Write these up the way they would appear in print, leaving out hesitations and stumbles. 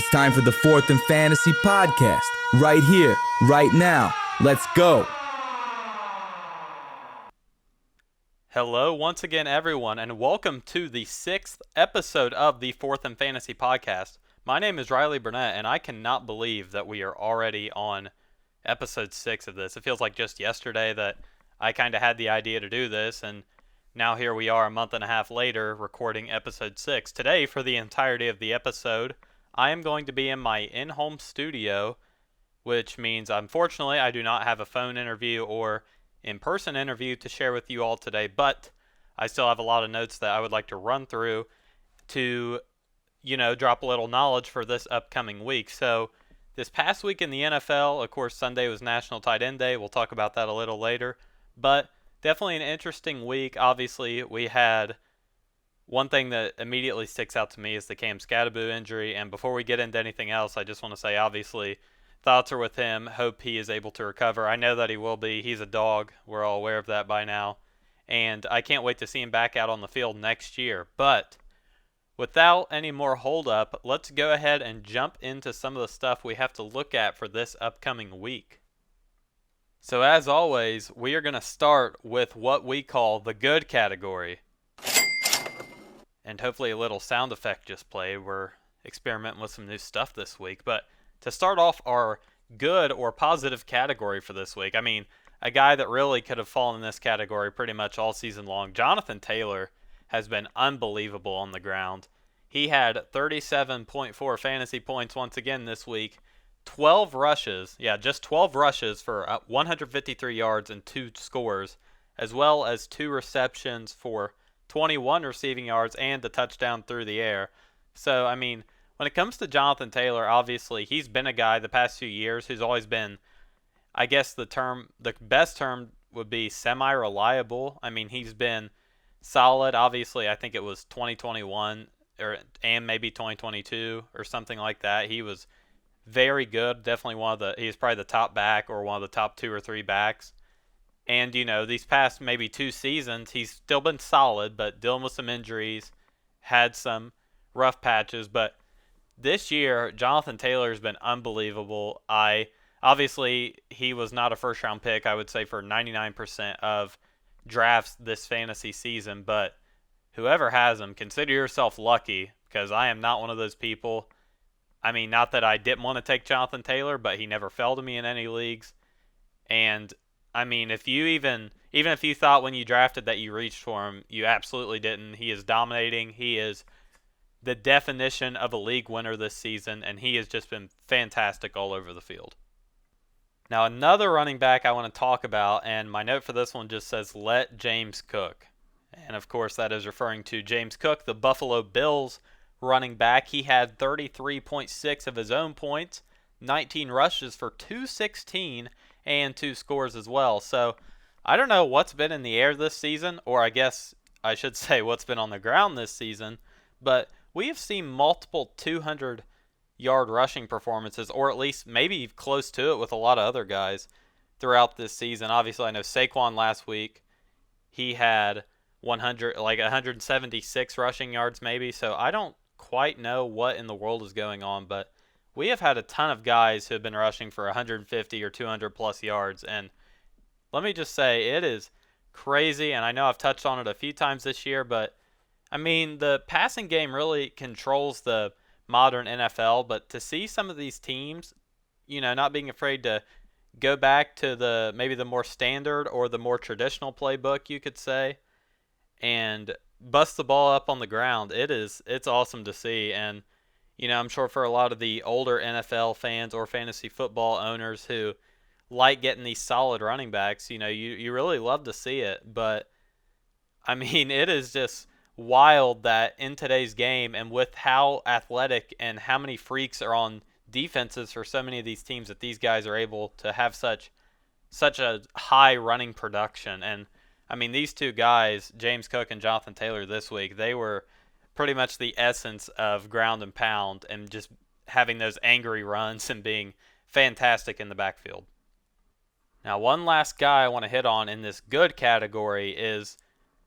It's time for the Fourth and Fantasy podcast. Right here, right now. Let's go. Hello once again, everyone, and welcome to the 6th episode of the Fourth and Fantasy podcast. My name is Riley Burnett, and I cannot believe that we are already on episode 6 of this. It feels like just yesterday that I kind of had the idea to do this, and now here we are a month and a half later recording episode 6. Today, for the entirety of the episode, I am going to be in my in-home studio, which means, unfortunately, I do not have a phone interview or in-person interview to share with you all today, but I still have a lot of notes that I would like to run through to, drop a little knowledge for this upcoming week. So, this past week in the NFL, of course, Sunday was National Tight End Day. We'll talk about that a little later, but definitely an interesting week. Obviously, we had one thing that immediately sticks out to me is the Cam Skattebo injury, and before we get into anything else, I just want to say, obviously, thoughts are with him. Hope he is able to recover. I know that he will be. He's a dog. We're all aware of that by now, and I can't wait to see him back out on the field next year. But without any more hold-up, let's go ahead and jump into some of the stuff we have to look at for this upcoming week. So as always, we are going to start with what we call the good category. And hopefully a little sound effect just played. We're experimenting with some new stuff this week. But to start off our good or positive category for this week, I mean, a guy that really could have fallen in this category pretty much all season long, Jonathan Taylor, has been unbelievable on the ground. He had 37.4 fantasy points once again this week. 12 rushes, just 12 rushes for 153 yards and 2 scores, as well as 2 receptions for 21 receiving yards and a touchdown through the air. So, I mean, when it comes to Jonathan Taylor, obviously, he's been a guy the past few years who's always been, I guess the best term would be semi-reliable. I mean, he's been solid. Obviously, I think it was 2021 and maybe 2022 or something like that. He was very good. Definitely he's probably the top back or one of the top 2 or 3 backs. And, these past maybe 2 seasons, he's still been solid, but dealing with some injuries, had some rough patches. But this year, Jonathan Taylor has been unbelievable. Obviously, he was not a first-round pick, I would say, for 99% of drafts this fantasy season. But whoever has him, consider yourself lucky, because I am not one of those people. I mean, not that I didn't want to take Jonathan Taylor, but he never fell to me in any leagues. And I mean, if you even if you thought when you drafted that you reached for him, you absolutely didn't. He is dominating. He is the definition of a league winner this season, and he has just been fantastic all over the field. Now, another running back I want to talk about, and my note for this one just says, let James cook. And, of course, that is referring to James Cook, the Buffalo Bills running back. He had 33.6 of his own points, 19 rushes for 216, and 2 scores as well. So I don't know what's been in the air this season, or I guess I should say what's been on the ground this season, but we have seen multiple 200-yard rushing performances, or at least maybe close to it with a lot of other guys throughout this season. Obviously, I know Saquon last week, he had 176 rushing yards maybe, so I don't quite know what in the world is going on, but we have had a ton of guys who have been rushing for 150 or 200 plus yards, and let me just say, it is crazy, and I know I've touched on it a few times this year, but I mean, the passing game really controls the modern NFL, but to see some of these teams, not being afraid to go back to maybe the more standard or the more traditional playbook, you could say, and bust the ball up on the ground, it's awesome to see. And I'm sure for a lot of the older NFL fans or fantasy football owners who like getting these solid running backs, you really love to see it. But, I mean, it is just wild that in today's game, and with how athletic and how many freaks are on defenses for so many of these teams, that these guys are able to have such a high running production. And, I mean, these 2 guys, James Cook and Jonathan Taylor this week, they were pretty much the essence of ground and pound and just having those angry runs and being fantastic in the backfield. Now, one last guy I want to hit on in this good category is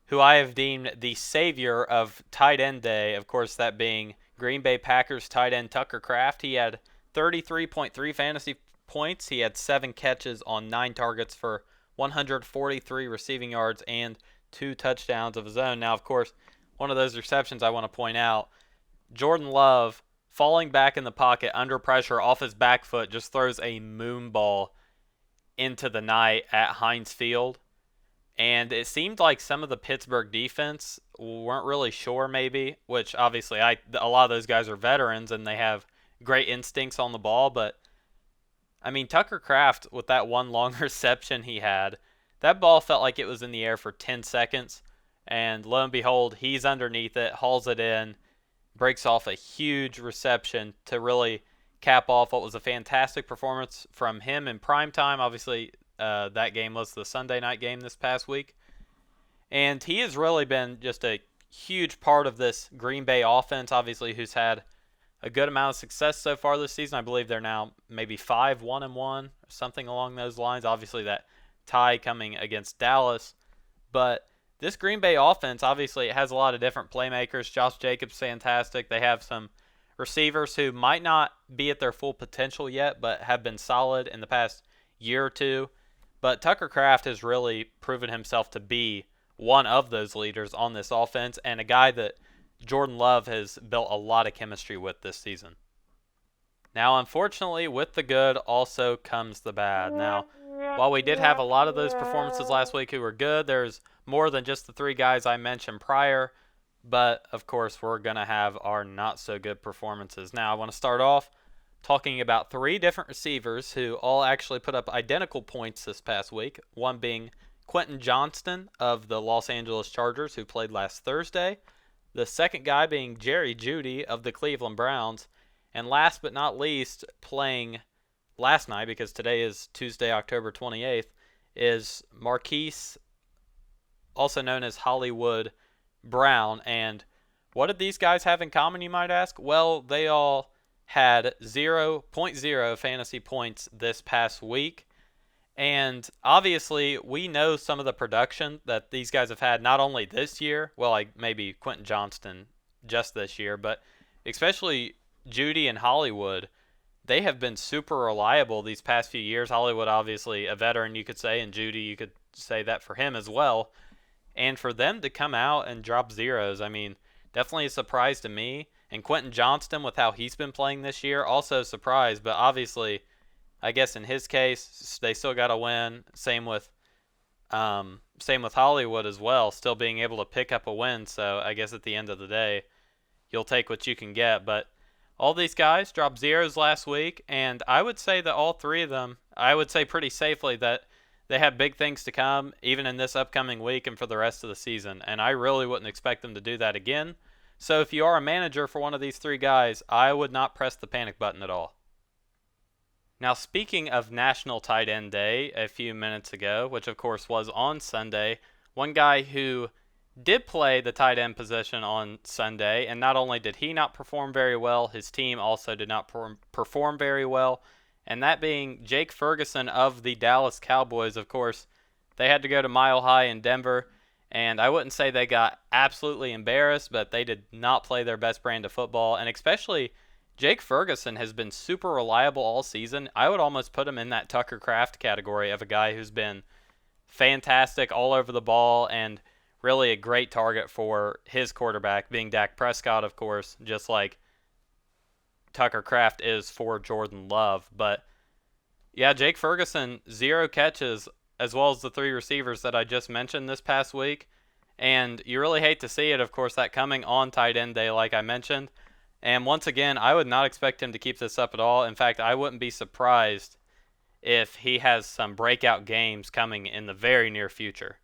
who I have deemed the savior of tight end day, of course that being Green Bay Packers tight end Tucker Kraft. He had 33.3 fantasy points. He had 7 catches on 9 targets for 143 receiving yards and 2 touchdowns of his own. Now, of course, one of those receptions I want to point out, Jordan Love, falling back in the pocket under pressure off his back foot, just throws a moon ball into the night at Heinz Field. And it seemed like some of the Pittsburgh defense weren't really sure maybe, which obviously a lot of those guys are veterans and they have great instincts on the ball. But, I mean, Tucker Kraft, with that one long reception he had, that ball felt like it was in the air for 10 seconds. And lo and behold, he's underneath it, hauls it in, breaks off a huge reception to really cap off what was a fantastic performance from him in prime time. Obviously, that game was the Sunday night game this past week. And he has really been just a huge part of this Green Bay offense, obviously, who's had a good amount of success so far this season. I believe they're now maybe 5-1-1 or something along those lines. Obviously, that tie coming against Dallas. But this Green Bay offense, obviously, it has a lot of different playmakers. Josh Jacobs, fantastic. They have some receivers who might not be at their full potential yet, but have been solid in the past year or two. But Tucker Kraft has really proven himself to be one of those leaders on this offense and a guy that Jordan Love has built a lot of chemistry with this season. Now, unfortunately, with the good also comes the bad. Now, while we did have a lot of those performances last week who were good, there's more than just the 3 guys I mentioned prior. But, of course, we're going to have our not-so-good performances. Now, I want to start off talking about 3 different receivers who all actually put up identical points this past week, one being Quentin Johnston of the Los Angeles Chargers, who played last Thursday, the second guy being Jerry Jeudy of the Cleveland Browns, and last but not least, playing last night, because today is Tuesday, October 28th, is Marquise, also known as Hollywood Brown. And what did these guys have in common, you might ask? Well, they all had 0.0 fantasy points this past week. And obviously, we know some of the production that these guys have had not only this year, well, like maybe Quentin Johnston just this year, but especially Jeudy and Hollywood. They have been super reliable these past few years. Hollywood, obviously, a veteran, you could say, and Jeudy, you could say that for him as well. And for them to come out and drop zeros, I mean, definitely a surprise to me. And Quentin Johnston, with how he's been playing this year, also a surprise. But obviously, I guess in his case, they still got to win. Same with Hollywood as well, still being able to pick up a win. So I guess at the end of the day, you'll take what you can get. But all these guys dropped zeros last week, and I would say that all 3 of them, I would say pretty safely that they have big things to come, even in this upcoming week and for the rest of the season. And I really wouldn't expect them to do that again. So if you are a manager for one of these 3 guys, I would not press the panic button at all. Now, speaking of National Tight End Day a few minutes ago, which of course was on Sunday, one guy who did play the tight end position on Sunday, and not only did he not perform very well, his team also did not perform very well, and that being Jake Ferguson of the Dallas Cowboys. Of course, they had to go to Mile High in Denver, and I wouldn't say they got absolutely embarrassed, but they did not play their best brand of football, and especially Jake Ferguson has been super reliable all season. I would almost put him in that Tucker Kraft category of a guy who's been fantastic all over the ball and really a great target for his quarterback, being Dak Prescott, of course, just like Tucker Kraft is for Jordan Love. But yeah, Jake Ferguson, 0 catches, as well as the 3 receivers that I just mentioned this past week. And you really hate to see it, of course, that coming on tight end day, like I mentioned. And once again, I would not expect him to keep this up at all. In fact, I wouldn't be surprised if he has some breakout games coming in the very near future.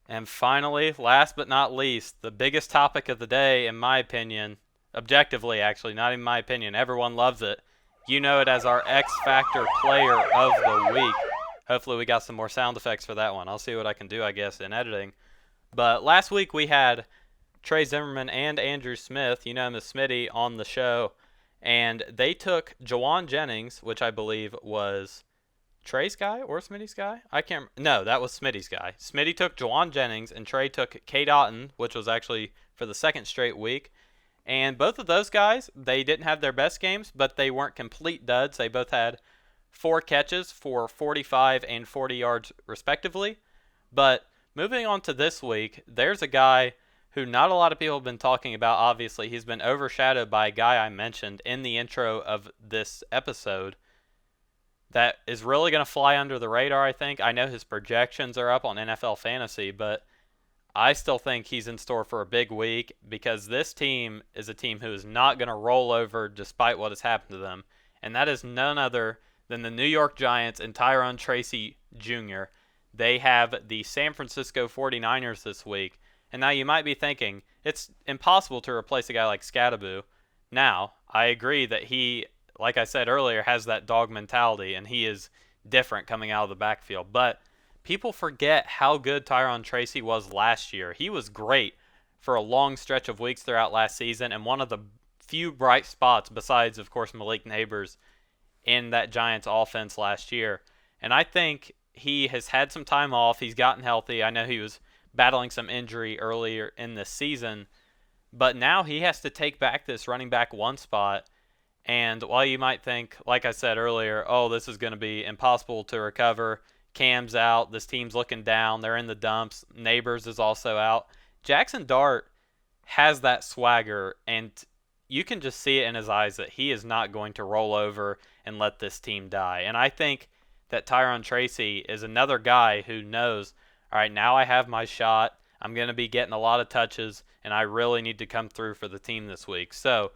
And finally, last but not least, the biggest topic of the day, in my opinion, objectively actually, not in my opinion, everyone loves it. You know it as our X Factor Player of the Week. Hopefully we got some more sound effects for that one. I'll see what I can do, I guess, in editing. But last week we had Trey Zimmerman and Andrew Smith, you know him as Smitty, on the show. And they took Jawan Jennings, which I believe was Trey's guy or Smitty's guy? No, that was Smitty's guy. Smitty took Jawan Jennings and Trey took Kate Otten, which was actually for the second straight week. And both of those guys, they didn't have their best games, but they weren't complete duds. They both had 4 catches for 45 and 40 yards respectively. But moving on to this week, there's a guy who not a lot of people have been talking about. Obviously, he's been overshadowed by a guy I mentioned in the intro of this episode that is really going to fly under the radar, I think. I know his projections are up on NFL Fantasy, but I still think he's in store for a big week because this team is a team who is not going to roll over despite what has happened to them, and that is none other than the New York Giants and Tyrone Tracy Jr. They have the San Francisco 49ers this week. And now you might be thinking, it's impossible to replace a guy like Scadaboo. Now, I agree that he, like I said earlier, has that dog mentality, and he is different coming out of the backfield. But people forget how good Tyrone Tracy was last year. He was great for a long stretch of weeks throughout last season, and one of the few bright spots, besides, of course, Malik Neighbors, in that Giants offense last year. And I think he has had some time off. He's gotten healthy. I know he was battling some injury earlier in the season, but now he has to take back this running back 1 spot. And while you might think, like I said earlier, oh, this is going to be impossible to recover, Cam's out, this team's looking down, they're in the dumps, Neighbors is also out, Jackson Dart has that swagger, and you can just see it in his eyes that he is not going to roll over and let this team die. And I think that Tyrone Tracy is another guy who knows, all right, now I have my shot. I'm going to be getting a lot of touches, and I really need to come through for the team this week. So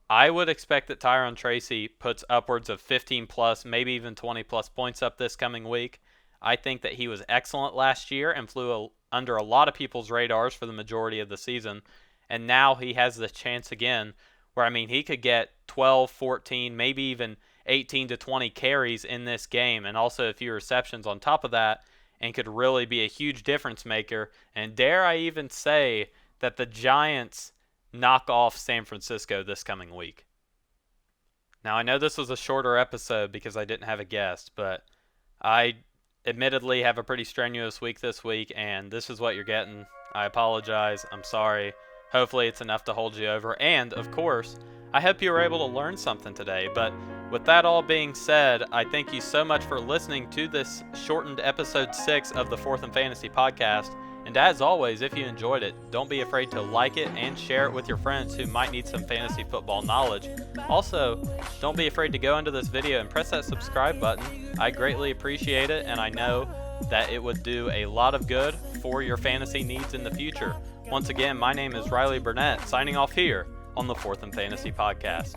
I would expect that Tyrone Tracy puts upwards of 15-plus, maybe even 20-plus points up this coming week. I think that he was excellent last year and flew under a lot of people's radars for the majority of the season. And now he has the chance again where, I mean, he could get 12, 14, maybe even 18 to 20 carries in this game, and also a few receptions on top of that, and could really be a huge difference maker. And dare I even say that the Giants knock off San Francisco this coming week. Now, I know this was a shorter episode because I didn't have a guest, but I admittedly have a pretty strenuous week this week, and this is what you're getting. I apologize. I'm sorry. Hopefully it's enough to hold you over. And, of course, I hope you were able to learn something today. But with that all being said, I thank you so much for listening to this shortened episode 6 of the Fourth and Fantasy podcast. And as always, if you enjoyed it, don't be afraid to like it and share it with your friends who might need some fantasy football knowledge. Also, don't be afraid to go under this video and press that subscribe button. I greatly appreciate it, and I know that it would do a lot of good for your fantasy needs in the future. Once again, my name is Riley Burnett, signing off here on the Fourth and Fantasy podcast.